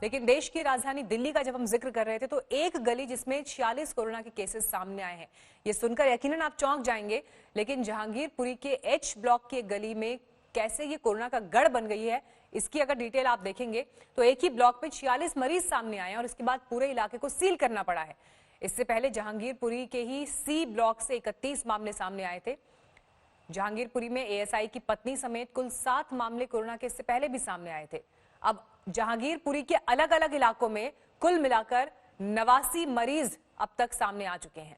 लेकिन देश की राजधानी दिल्ली का जब हम जिक्र कर रहे थे तो एक गली जिसमें 46 कोरोना के केसेस सामने आए हैं, ये सुनकर यकीनन आप चौंक जाएंगे। लेकिन जहांगीरपुरी के एच ब्लॉक की गली में कैसे ये कोरोना का गढ़ बन गई है, इसकी अगर डिटेल आप देखेंगे तो एक ही ब्लॉक में 46 मरीज सामने आए हैं और इसके बाद पूरे इलाके को सील करना पड़ा है। इससे पहले जहांगीरपुरी के ही सी ब्लॉक से 31 मामले सामने आए थे। जहांगीरपुरी में एएसआई की पत्नी समेत कुल 7 मामले कोरोना के इससे पहले भी सामने आए थे। अब जहांगीरपुरी के अलग अलग इलाकों में कुल मिलाकर 89 मरीज अब तक सामने आ चुके हैं।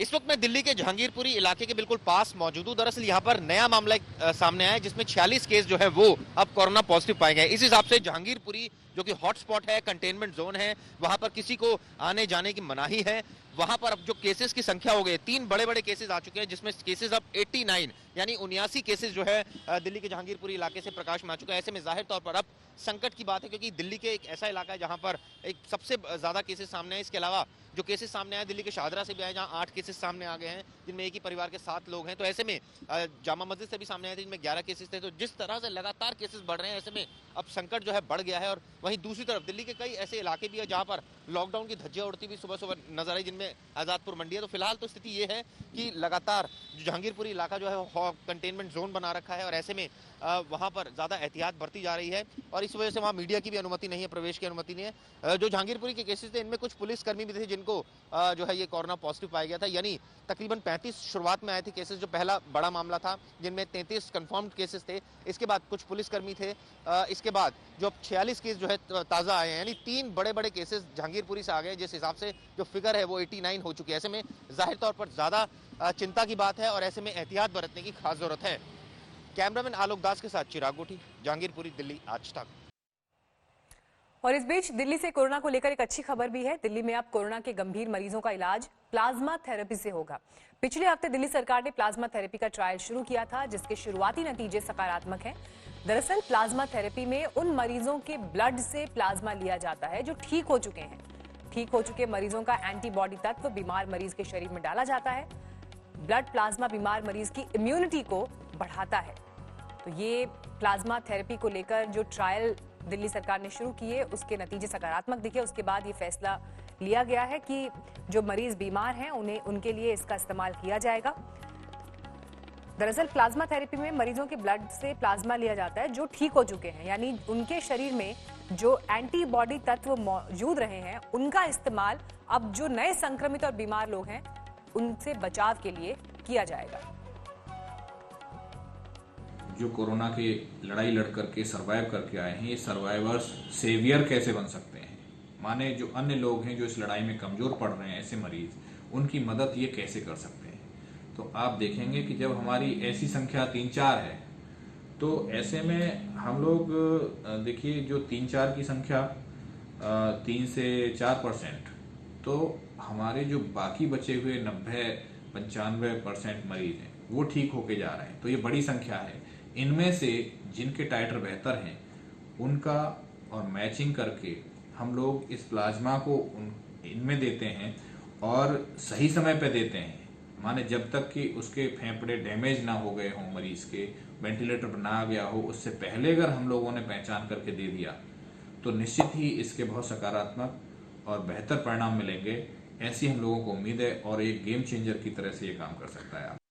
इस वक्त मैं दिल्ली के जहांगीरपुरी इलाके के बिल्कुल पास मौजूद हूं। दरअसल यहां पर नया मामला सामने आया है जिसमें 46 केस जो है वो अब कोरोना पॉजिटिव पाए गए। इस हिसाब से जहांगीरपुरी जो कि हॉटस्पॉट है, कंटेनमेंट जोन है, वहां पर किसी को आने जाने की मनाही है। वहां पर अब जो केसेस की संख्या हो गई, 3 बड़े बड़े केसेस आ चुके हैं जिसमें केसेस अब 89 यानी 79 केसेस जो है दिल्ली के जहांगीरपुरी इलाके से प्रकाश में आ चुका है। ऐसे में जाहिर तौर पर अब संकट की बात है क्योंकि दिल्ली के एक ऐसा इलाका है जहां पर एक सबसे ज्यादा केसेस सामने आए। इसके अलावा जो केसेस सामने आए दिल्ली के शाहदरा से भी आए जहां 8 केसेस सामने आ गए हैं जिनमें एक ही परिवार के 7 लोग हैं। तो ऐसे में जामा मस्जिद से भी सामने आए थे जिनमें 11 केसेस थे। तो जिस तरह से लगातार केसेस बढ़ रहे हैं ऐसे में अब संकट जो है बढ़ गया है। और वहीं दूसरी तरफ दिल्ली के कई ऐसे इलाके भी है जहां पर लॉकडाउन की धज्जियां उड़ती हुई सुबह सुबह नजर आई, जिनमें आजादपुर मंडी है। तो फिलहाल तो स्थिति ये है कि लगातार जहांगीरपुरी इलाका जो है कंटेनमेंट जोन बना रखा है और ऐसे में वहां पर ज्यादा एहतियात बरती जा रही है और इस वजह से वहां मीडिया की भी अनुमति नहीं है, प्रवेश की अनुमति नहीं है। जो जहांगीरपुरी के केसेस थे इनमें कुछ पुलिसकर्मी भी थे जिनको जो है ये कोरोना पॉजिटिव पाया गया था। यानी तकरीबन 35 शुरुआत में आए थे केसेस, जो पहला बड़ा मामला था जिनमें 33 कंफर्म्ड केसेस थे। इसके बाद कुछ पुलिसकर्मी थे। इसके बाद जो 46 केस जो है ताजा आए हैं, यानी 3 बड़े बड़े केसेस जहांगीरपुरी से आ गए, जिस हिसाब से जो फिगर है वो 89 हो चुकी है। ऐसे में जाहिर तौर पर ज्यादा चिंता की बात है और ऐसे में एहतियात बरतने की खास जरूरत है। कैमरामैन आलोक दास के साथ चिराग गोठी, जहांगीरपुरी, दिल्ली, आज तक। और इस बीच दिल्ली से कोरोना को लेकर एक अच्छी खबर भी है। दिल्ली में अब कोरोना के गंभीर मरीजों का इलाज प्लाज्मा थेरेपी से होगा। पिछले हफ्ते दिल्ली सरकार ने प्लाज्मा थेरेपी का ट्रायल शुरू किया था जिसके शुरुआती नतीजे सकारात्मक हैं। दरअसल प्लाज्मा थेरेपी में उन मरीजों के ब्लड से प्लाज्मा लिया जाता है जो ठीक हो चुके हैं। ठीक हो चुके मरीजों का एंटीबॉडी तत्व बीमार मरीज के शरीर में डाला जाता है। ब्लड प्लाज्मा बीमार मरीज की इम्यूनिटी को बढ़ाता है। तो ये प्लाज्मा थेरेपी को लेकर जो ट्रायल दिल्ली सरकार ने शुरू किए उसके नतीजे सकारात्मक दिखे। उसके बाद ये फैसला लिया गया है कि जो मरीज बीमार हैं उनके लिए इसका इस्तेमाल किया जाएगा। दरअसल प्लाज्मा थेरेपी में मरीजों के ब्लड से प्लाज्मा लिया जाता है जो ठीक हो चुके हैं, यानी उनके शरीर में जो एंटीबॉडी तत्व मौजूद रहे हैं उनका इस्तेमाल अब जो नए संक्रमित और बीमार लोग हैं उनसे बचाव के लिए किया जाएगा। जो कोरोना की लड़ाई लड़ करके सर्वाइव करके आए हैं, ये सर्वाइवर्स सेवियर कैसे बन सकते हैं? माने जो अन्य लोग हैं जो इस लड़ाई में कमजोर पड़ रहे हैं, ऐसे मरीज, उनकी मदद ये कैसे कर सकते हैं? तो आप देखेंगे कि जब हमारी ऐसी संख्या 3-4 है तो ऐसे में हम लोग देखिए जो 3-4 की संख्या 3 से 4%, तो हमारे जो बाकी बचे हुए 90-95% मरीज हैं वो ठीक होके जा रहे हैं। तो ये बड़ी संख्या है। इनमें से जिनके टाइटर बेहतर हैं उनका और मैचिंग करके हम लोग इस प्लाज्मा को इनमें देते हैं और सही समय पे देते हैं। माने जब तक कि उसके फेफड़े डैमेज ना हो गए हों, मरीज के वेंटिलेटर पर ना आ गया हो, उससे पहले अगर हम लोगों ने पहचान करके दे दिया तो निश्चित ही इसके बहुत सकारात्मक और बेहतर परिणाम मिलेंगे। ऐसी हम लोगों को उम्मीद है और एक गेम चेंजर की तरह से ये काम कर सकता है।